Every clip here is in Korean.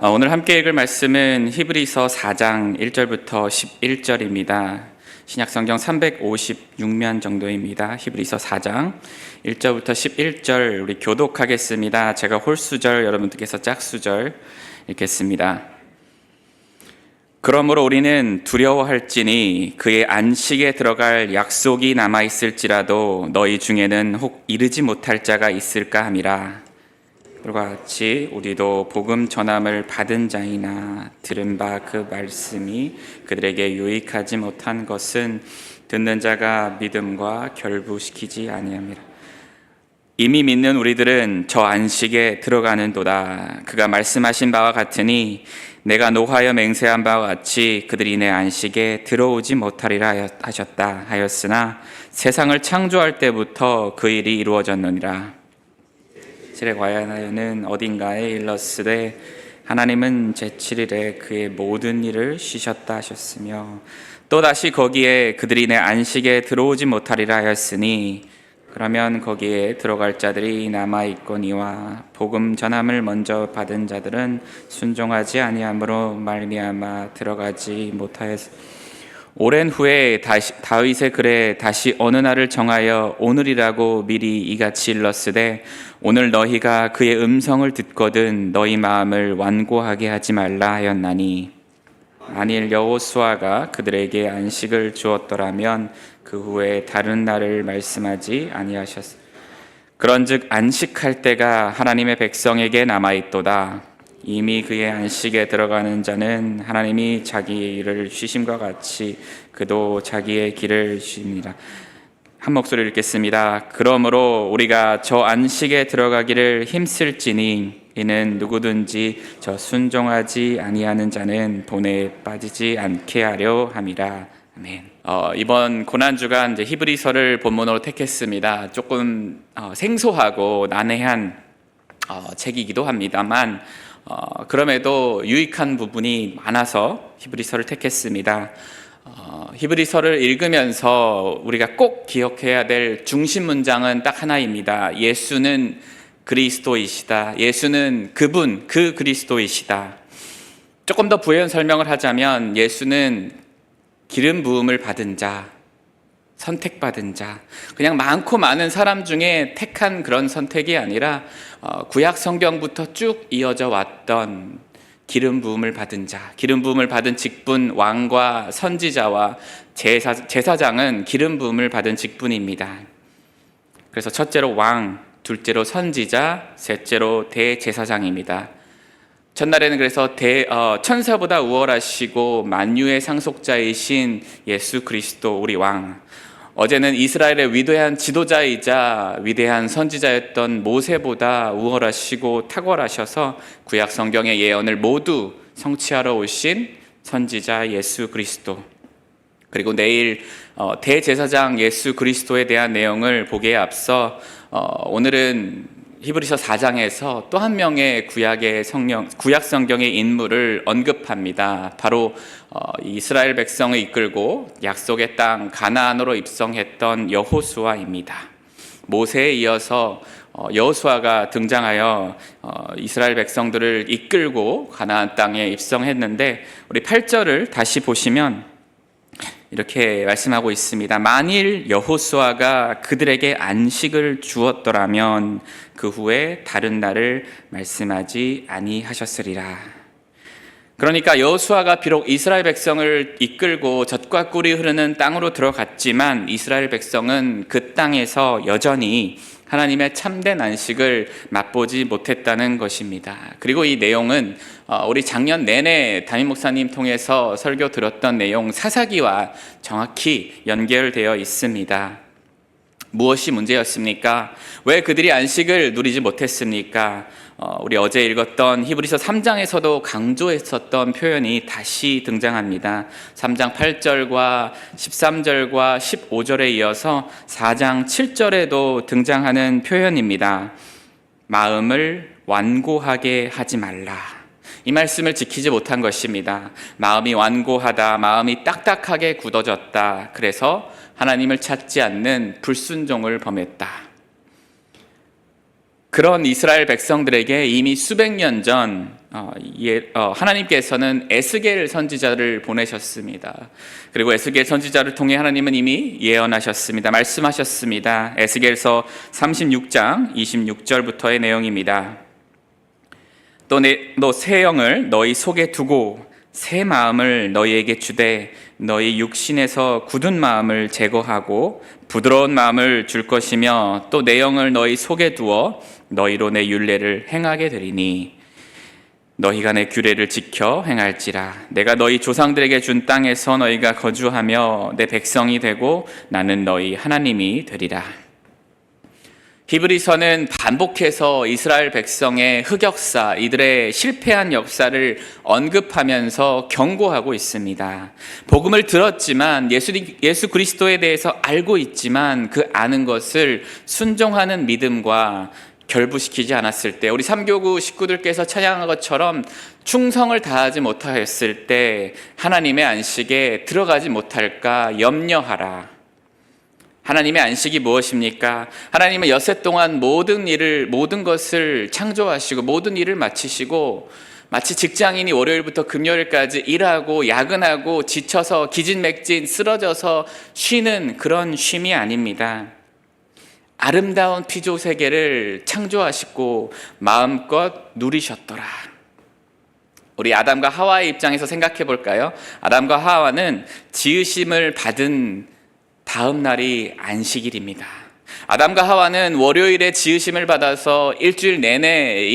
오늘 함께 읽을 말씀은 히브리서 4장 1절부터 11절입니다. 신약성경 356면 정도입니다. 히브리서 4장 1절부터 11절 우리 교독하겠습니다. 제가 홀수절, 여러분들께서 짝수절 읽겠습니다. 그러므로 우리는 두려워할지니 그의 안식에 들어갈 약속이 남아있을지라도 너희 중에는 혹 이르지 못할 자가 있을까 함이라. 그와 같이 우리도 복음 전함을 받은 자이나 들은 바 그 말씀이 그들에게 유익하지 못한 것은 듣는 자가 믿음과 결부시키지 아니함이라. 이미 믿는 우리들은 저 안식에 들어가는도다. 그가 말씀하신 바와 같으니 내가 노하여 맹세한 바와 같이 그들이 내 안식에 들어오지 못하리라 하셨다 하였으나 세상을 창조할 때부터 그 일이 이루어졌느니라. 제7일에 관하여는 어딘가에 일렀으되 하나님은 제7일에 그의 모든 일을 쉬셨다 하셨으며 또다시 거기에 그들이 내 안식에 들어오지 못하리라 하였으니 그러면 거기에 들어갈 자들이 남아있거니와 복음 전함을 먼저 받은 자들은 순종하지 아니함으로 말미암아 들어가지 못하였으니 오랜 후에 다윗의 글에 다시 어느 날을 정하여 오늘이라고 미리 이같이 일렀으되 오늘 너희가 그의 음성을 듣거든 너희 마음을 완고하게 하지 말라 하였나니 만일 여호수아가 그들에게 안식을 주었더라면 그 후에 다른 날을 말씀하지 아니하셨으니 그런즉 안식할 때가 하나님의 백성에게 남아있도다. 이미 그의 안식에 들어가는 자는 하나님이 자기의 일을 쉬심과 같이 그도 자기의 길을 쉬니라. 한 목소리 읽겠습니다. 그러므로 우리가 저 안식에 들어가기를 힘쓸지니 이는 누구든지 저 순종하지 아니하는 자는 본에 빠지지 않게 하려 함이라. 아멘. 이번 고난주간 이제 히브리서를 본문으로 택했습니다. 조금 생소하고 난해한 책이기도 합니다만 그럼에도 유익한 부분이 많아서 히브리서를 택했습니다. 히브리서를 읽으면서 우리가 꼭 기억해야 될 중심 문장은 딱 하나입니다. 예수는 그리스도이시다. 예수는 그분, 그 그리스도이시다. 조금 더 부연 설명을 하자면 예수는 기름 부음을 받은 자, 선택받은 자, 그냥 많고 많은 사람 중에 택한 그런 선택이 아니라 구약 성경부터 쭉 이어져 왔던 기름 부음을 받은 자, 기름 부음을 받은 직분, 왕과 선지자와 제사장은 기름 부음을 받은 직분입니다. 그래서 첫째로 왕, 둘째로 선지자, 셋째로 대제사장입니다. 첫날에는 그래서 천사보다 우월하시고 만유의 상속자이신 예수 그리스도 우리 왕, 어제는 이스라엘의 위대한 지도자이자 위대한 선지자였던 모세보다 우월하시고 탁월하셔서 구약 성경의 예언을 모두 성취하러 오신 선지자 예수 그리스도, 그리고 내일 대제사장 예수 그리스도에 대한 내용을 보기에 앞서 오늘은 히브리서 4장에서 또 한 명의 구약 성경의 인물을 언급합니다. 바로 이스라엘 백성을 이끌고 약속의 땅 가나안으로 입성했던 여호수아입니다. 모세에 이어서 여호수아가 등장하여 이스라엘 백성들을 이끌고 가나안 땅에 입성했는데 우리 8절을 다시 보시면 이렇게 말씀하고 있습니다. 만일 여호수아가 그들에게 안식을 주었더라면 그 후에 다른 날을 말씀하지 아니하셨으리라. 그러니까 여호수아가 비록 이스라엘 백성을 이끌고 젖과 꿀이 흐르는 땅으로 들어갔지만 이스라엘 백성은 그 땅에서 여전히 하나님의 참된 안식을 맛보지 못했다는 것입니다. 그리고 이 내용은 우리 작년 내내 담임 목사님 통해서 설교 들었던 내용 사사기와 정확히 연결되어 있습니다. 무엇이 문제였습니까? 왜 그들이 안식을 누리지 못했습니까? 우리 어제 읽었던 히브리서 3장에서도 강조했었던 표현이 다시 등장합니다. 3장 8절과 13절과 15절에 이어서 4장 7절에도 등장하는 표현입니다. 마음을 완고하게 하지 말라. 이 말씀을 지키지 못한 것입니다. 마음이 완고하다, 마음이 딱딱하게 굳어졌다. 그래서 하나님을 찾지 않는 불순종을 범했다. 그런 이스라엘 백성들에게 이미 수백 년 전 하나님께서는 에스겔 선지자를 보내셨습니다. 그리고 에스겔 선지자를 통해 하나님은 이미 예언하셨습니다. 말씀하셨습니다. 에스겔서 36장 26절부터의 내용입니다. 너 새 영을 너희 속에 두고 새 마음을 너희에게 주되 너희 육신에서 굳은 마음을 제거하고 부드러운 마음을 줄 것이며 또 내 영을 너희 속에 두어 너희로 내 율례를 행하게 되리니 너희가 내 규례를 지켜 행할지라. 내가 너희 조상들에게 준 땅에서 너희가 거주하며 내 백성이 되고 나는 너희 하나님이 되리라. 히브리서는 반복해서 이스라엘 백성의 흑역사, 이들의 실패한 역사를 언급하면서 경고하고 있습니다. 복음을 들었지만 예수 그리스도에 대해서 알고 있지만 그 아는 것을 순종하는 믿음과 결부시키지 않았을 때, 우리 삼교구 식구들께서 찬양한 것처럼 충성을 다하지 못하였을 때 하나님의 안식에 들어가지 못할까 염려하라. 하나님의 안식이 무엇입니까? 하나님은 여섯 동안 모든 것을 창조하시고 모든 일을 마치시고 마치 직장인이 월요일부터 금요일까지 일하고 야근하고 지쳐서 기진맥진 쓰러져서 쉬는 그런 쉼이 아닙니다. 아름다운 피조 세계를 창조하시고 마음껏 누리셨더라. 우리 아담과 하와의 입장에서 생각해 볼까요? 아담과 하와는 지으심을 받은 다음 날이 안식일입니다. 아담과 하와는 월요일에 지으심을 받아서 일주일 내내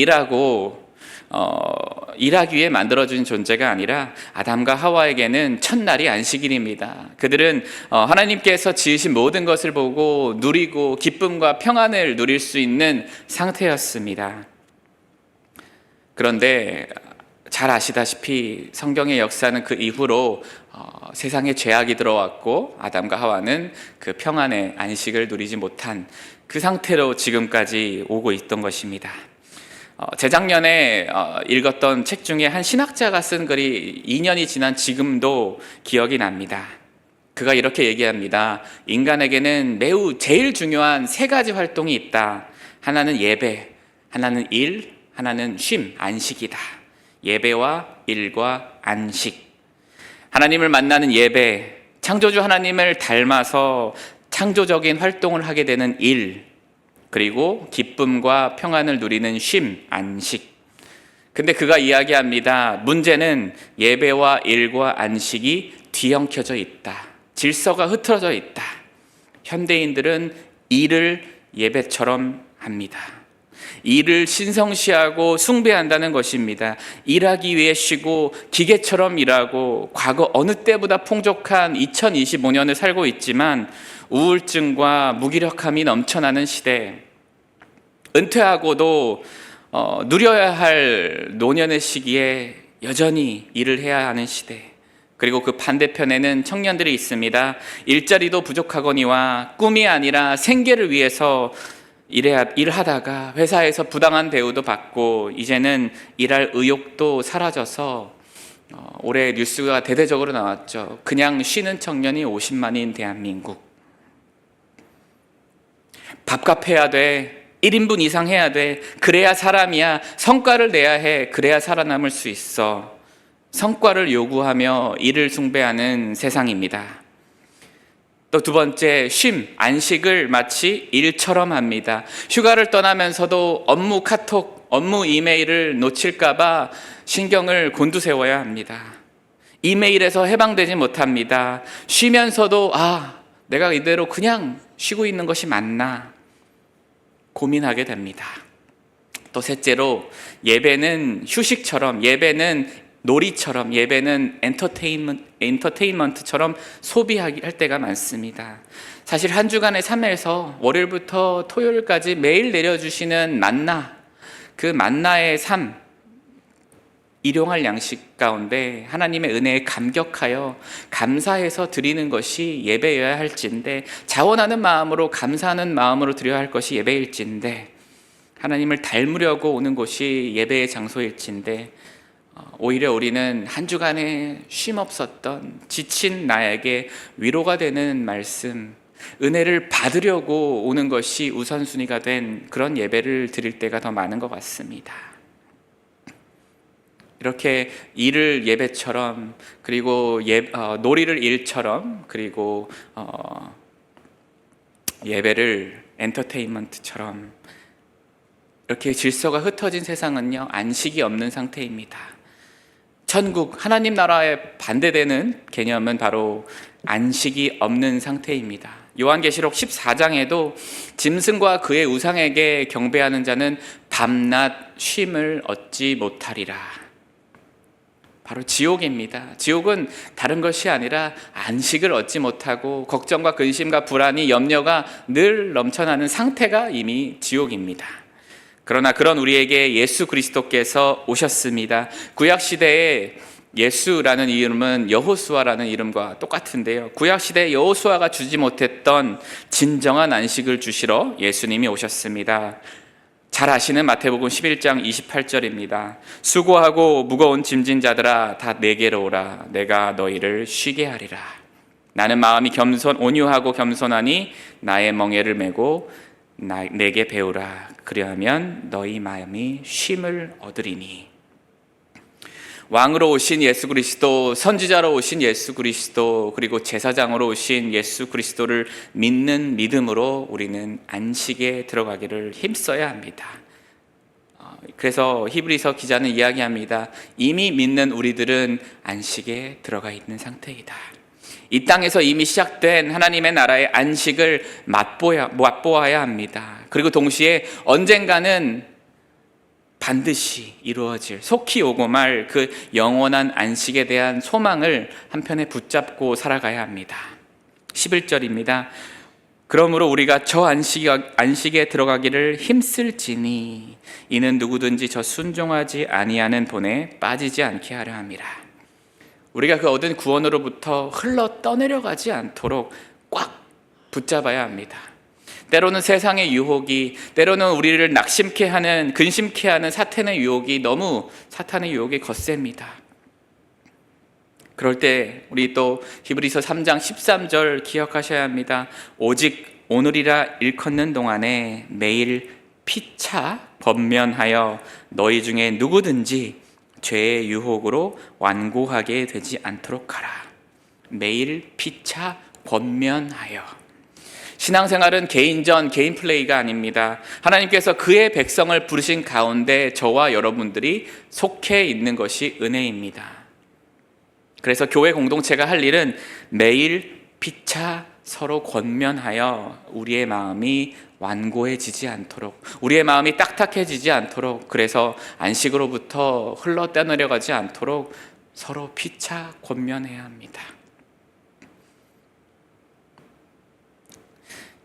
일하기 위해 만들어진 존재가 아니라 아담과 하와에게는 첫날이 안식일입니다. 그들은 하나님께서 지으신 모든 것을 보고 누리고 기쁨과 평안을 누릴 수 있는 상태였습니다. 그런데 잘 아시다시피 성경의 역사는 그 이후로 세상에 죄악이 들어왔고 아담과 하와는 그 평안의 안식을 누리지 못한 그 상태로 지금까지 오고 있던 것입니다. 재작년에 읽었던 책 중에 한 신학자가 쓴 글이 2년이 지난 지금도 기억이 납니다. 그가 이렇게 얘기합니다. 인간에게는 제일 중요한 세 가지 활동이 있다. 하나는 예배, 하나는 일, 하나는 쉼, 안식이다. 예배와 일과 안식. 하나님을 만나는 예배, 창조주 하나님을 닮아서 창조적인 활동을 하게 되는 일, 그리고 기쁨과 평안을 누리는 쉼, 안식. 근데 그가 이야기합니다. 문제는 예배와 일과 안식이 뒤엉켜져 있다. 질서가 흐트러져 있다. 현대인들은 일을 예배처럼 합니다. 일을 신성시하고 숭배한다는 것입니다. 일하기 위해 쉬고 기계처럼 일하고 과거 어느 때보다 풍족한 2025년을 살고 있지만 우울증과 무기력함이 넘쳐나는 시대, 은퇴하고도 누려야 할 노년의 시기에 여전히 일을 해야 하는 시대, 그리고 그 반대편에는 청년들이 있습니다. 일자리도 부족하거니와 꿈이 아니라 생계를 위해서 일하다가 회사에서 부당한 대우도 받고 이제는 일할 의욕도 사라져서 올해 뉴스가 대대적으로 나왔죠. 그냥 쉬는 청년이 50만인 대한민국. 밥값 해야 돼. 1인분 이상 해야 돼. 그래야 사람이야. 성과를 내야 해. 그래야 살아남을 수 있어. 성과를 요구하며 일을 숭배하는 세상입니다. 또 두 번째, 쉼, 안식을 마치 일처럼 합니다. 휴가를 떠나면서도 업무 카톡, 업무 이메일을 놓칠까봐 신경을 곤두세워야 합니다. 이메일에서 해방되지 못합니다. 쉬면서도 내가 이대로 그냥 쉬고 있는 것이 맞나 고민하게 됩니다. 또 셋째로, 예배는 휴식처럼, 예배는 놀이처럼, 예배는 엔터테인먼트처럼 소비할 때가 많습니다. 사실 한 주간의 삶에서 월요일부터 토요일까지 매일 내려주시는 만나, 그 만나의 삶, 일용할 양식 가운데 하나님의 은혜에 감격하여 감사해서 드리는 것이 예배여야 할진데, 자원하는 마음으로 감사하는 마음으로 드려야 할 것이 예배일진데, 하나님을 닮으려고 오는 곳이 예배의 장소일진데, 오히려 우리는 한 주간에 쉼 없었던 지친 나에게 위로가 되는 말씀, 은혜를 받으려고 오는 것이 우선순위가 된 그런 예배를 드릴 때가 더 많은 것 같습니다. 이렇게 일을 예배처럼, 그리고 놀이를 일처럼, 그리고 예배를 엔터테인먼트처럼 이렇게 질서가 흩어진 세상은요, 안식이 없는 상태입니다. 천국, 하나님 나라에 반대되는 개념은 바로 안식이 없는 상태입니다. 요한계시록 14장에도 짐승과 그의 우상에게 경배하는 자는 밤낮 쉼을 얻지 못하리라. 바로 지옥입니다. 지옥은 다른 것이 아니라 안식을 얻지 못하고 걱정과 근심과 불안이, 염려가 늘 넘쳐나는 상태가 이미 지옥입니다. 그러나 그런 우리에게 예수 그리스도께서 오셨습니다. 구약시대에 예수라는 이름은 여호수아라는 이름과 똑같은데요, 구약시대에 여호수아가 주지 못했던 진정한 안식을 주시러 예수님이 오셨습니다. 잘 아시는 마태복음 11장 28절입니다. 수고하고 무거운 짐진 자들아 다 내게로 오라. 내가 너희를 쉬게 하리라. 나는 마음이 온유하고 겸손하니 나의 멍에를 메고 내게 배우라. 그리하면 너희 마음이 쉼을 얻으리니. 왕으로 오신 예수 그리스도, 선지자로 오신 예수 그리스도, 그리고 제사장으로 오신 예수 그리스도를 믿는 믿음으로 우리는 안식에 들어가기를 힘써야 합니다. 그래서 히브리서 기자는 이야기합니다. 이미 믿는 우리들은 안식에 들어가 있는 상태이다. 이 땅에서 이미 시작된 하나님의 나라의 안식을 맛보아야 합니다. 그리고 동시에 언젠가는 반드시 이루어질, 속히 오고 말 그 영원한 안식에 대한 소망을 한편에 붙잡고 살아가야 합니다. 11절입니다. 그러므로 우리가 저 안식에 들어가기를 힘쓸지니 이는 누구든지 저 순종하지 아니하는 본에 빠지지 않게 하려 함이라. 우리가 그 얻은 구원으로부터 흘러 떠내려가지 않도록 꽉 붙잡아야 합니다. 때로는 세상의 유혹이, 때로는 우리를 낙심케 하는, 근심케 하는 사탄의 유혹이 거셉니다. 그럴 때 우리 또 히브리서 3장 13절 기억하셔야 합니다. 오직 오늘이라 일컫는 동안에 매일 피차 권면하여 너희 중에 누구든지 죄의 유혹으로 완고하게 되지 않도록 하라. 매일 피차 권면하여. 신앙생활은 개인전, 개인 플레이가 아닙니다. 하나님께서 그의 백성을 부르신 가운데 저와 여러분들이 속해 있는 것이 은혜입니다. 그래서 교회 공동체가 할 일은 매일 피차 서로 권면하여 우리의 마음이 완고해지지 않도록, 우리의 마음이 딱딱해지지 않도록, 그래서 안식으로부터 흘러 떠내려가지 않도록 서로 피차 권면해야 합니다.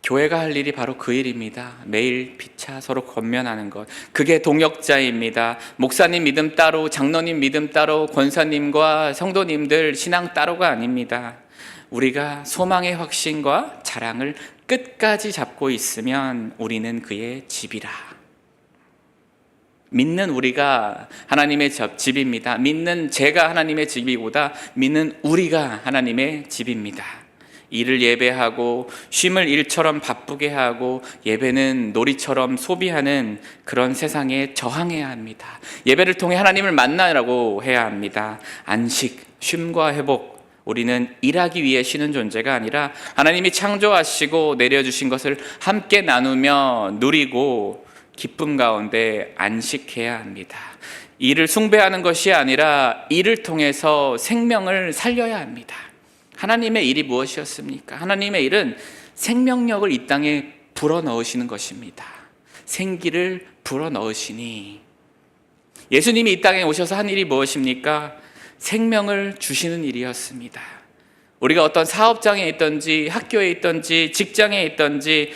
교회가 할 일이 바로 그 일입니다. 매일 피차 서로 권면하는 것. 그게 동역자입니다. 목사님 믿음 따로, 장로님 믿음 따로, 권사님과 성도님들 신앙 따로가 아닙니다. 우리가 소망의 확신과 자랑을 끝까지 잡고 있으면 우리는 그의 집이라. 믿는 우리가 하나님의 집입니다. 믿는 제가 하나님의 집이보다 믿는 우리가 하나님의 집입니다. 일을 예배하고 쉼을 일처럼 바쁘게 하고 예배는 놀이처럼 소비하는 그런 세상에 저항해야 합니다. 예배를 통해 하나님을 만나라고 해야 합니다. 안식, 쉼과 회복, 우리는 일하기 위해 쉬는 존재가 아니라 하나님이 창조하시고 내려주신 것을 함께 나누며 누리고 기쁨 가운데 안식해야 합니다. 일을 숭배하는 것이 아니라 일을 통해서 생명을 살려야 합니다. 하나님의 일이 무엇이었습니까? 하나님의 일은 생명력을 이 땅에 불어넣으시는 것입니다. 생기를 불어넣으시니, 예수님이 이 땅에 오셔서 한 일이 무엇입니까? 생명을 주시는 일이었습니다. 우리가 어떤 사업장에 있든지 학교에 있든지 직장에 있든지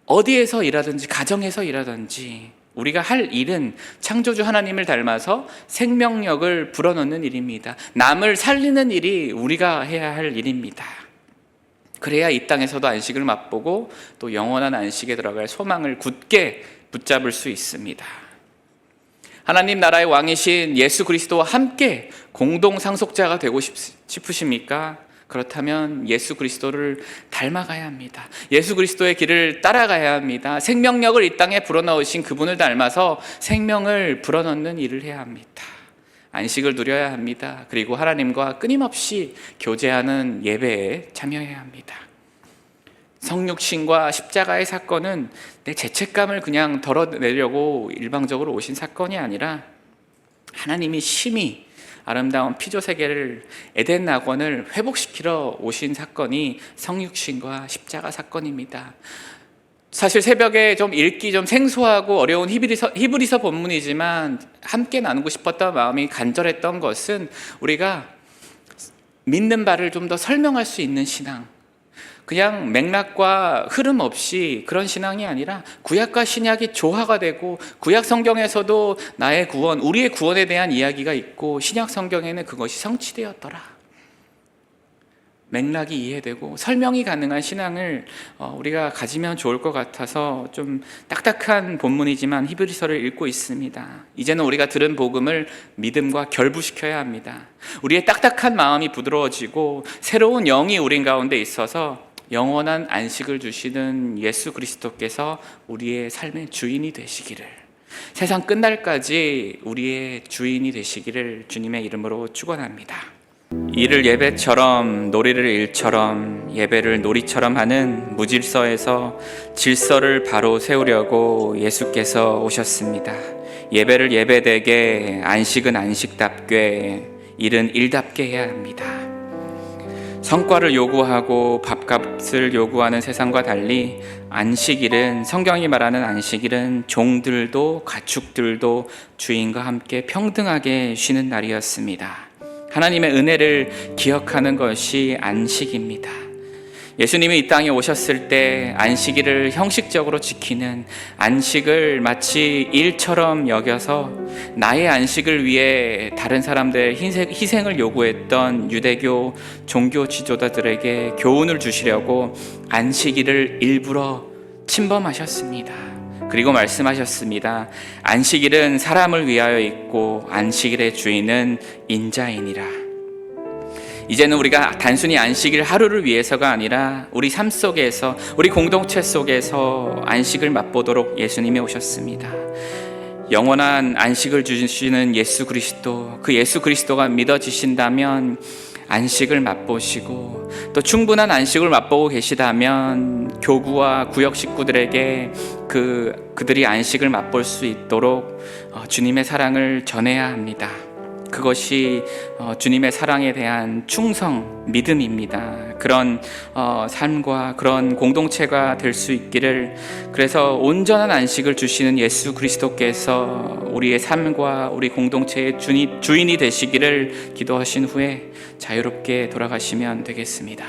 어디에서 일하든지 가정에서 일하든지 우리가 할 일은 창조주 하나님을 닮아서 생명력을 불어넣는 일입니다. 남을 살리는 일이 우리가 해야 할 일입니다. 그래야 이 땅에서도 안식을 맛보고 또 영원한 안식에 들어갈 소망을 굳게 붙잡을 수 있습니다. 하나님 나라의 왕이신 예수 그리스도와 함께 공동 상속자가 되고 싶으십니까? 그렇다면 예수 그리스도를 닮아가야 합니다. 예수 그리스도의 길을 따라가야 합니다. 생명력을 이 땅에 불어넣으신 그분을 닮아서 생명을 불어넣는 일을 해야 합니다. 안식을 누려야 합니다. 그리고 하나님과 끊임없이 교제하는 예배에 참여해야 합니다. 성육신과 십자가의 사건은 내 죄책감을 그냥 덜어내려고 일방적으로 오신 사건이 아니라 하나님이 심히 아름다운 피조 세계를 에덴 낙원을 회복시키러 오신 사건이 성육신과 십자가 사건입니다. 사실 새벽에 좀 읽기 좀 생소하고 어려운 히브리서 본문이지만 함께 나누고 싶었던 마음이 간절했던 것은 우리가 믿는 바를 좀 더 설명할 수 있는 신앙, 그냥 맥락과 흐름 없이 그런 신앙이 아니라 구약과 신약이 조화가 되고 구약 성경에서도 나의 구원, 우리의 구원에 대한 이야기가 있고 신약 성경에는 그것이 성취되었더라. 맥락이 이해되고 설명이 가능한 신앙을 우리가 가지면 좋을 것 같아서 좀 딱딱한 본문이지만 히브리서를 읽고 있습니다. 이제는 우리가 들은 복음을 믿음과 결부시켜야 합니다. 우리의 딱딱한 마음이 부드러워지고 새로운 영이 우리 가운데 있어서 영원한 안식을 주시는 예수 그리스도께서 우리의 삶의 주인이 되시기를, 세상 끝날까지 우리의 주인이 되시기를 주님의 이름으로 축원합니다. 일을 예배처럼 놀이를 일처럼 예배를 놀이처럼 하는 무질서에서 질서를 바로 세우려고 예수께서 오셨습니다. 예배를 예배되게, 안식은 안식답게, 일은 일답게 해야 합니다. 성과를 요구하고 밥값을 요구하는 세상과 달리 안식일은, 성경이 말하는 안식일은 종들도 가축들도 주인과 함께 평등하게 쉬는 날이었습니다. 하나님의 은혜를 기억하는 것이 안식입니다. 예수님이 이 땅에 오셨을 때 안식일을 형식적으로 지키는, 안식을 마치 일처럼 여겨서 나의 안식을 위해 다른 사람들의 희생을 요구했던 유대교 종교 지도자들에게 교훈을 주시려고 안식일을 일부러 침범하셨습니다. 그리고 말씀하셨습니다. 안식일은 사람을 위하여 있고 안식일의 주인은 인자이니라. 이제는 우리가 단순히 안식일 하루를 위해서가 아니라 우리 삶 속에서, 우리 공동체 속에서 안식을 맛보도록 예수님이 오셨습니다. 영원한 안식을 주시는 예수 그리스도, 그 예수 그리스도가 믿어지신다면 안식을 맛보시고, 또 충분한 안식을 맛보고 계시다면 교구와 구역 식구들에게 그들이 안식을 맛볼 수 있도록 주님의 사랑을 전해야 합니다. 그것이 주님의 사랑에 대한 충성, 믿음입니다. 그런 삶과 그런 공동체가 될 수 있기를, 그래서 온전한 안식을 주시는 예수 그리스도께서 우리의 삶과 우리 공동체의 주인이 되시기를 기도하신 후에 자유롭게 돌아가시면 되겠습니다.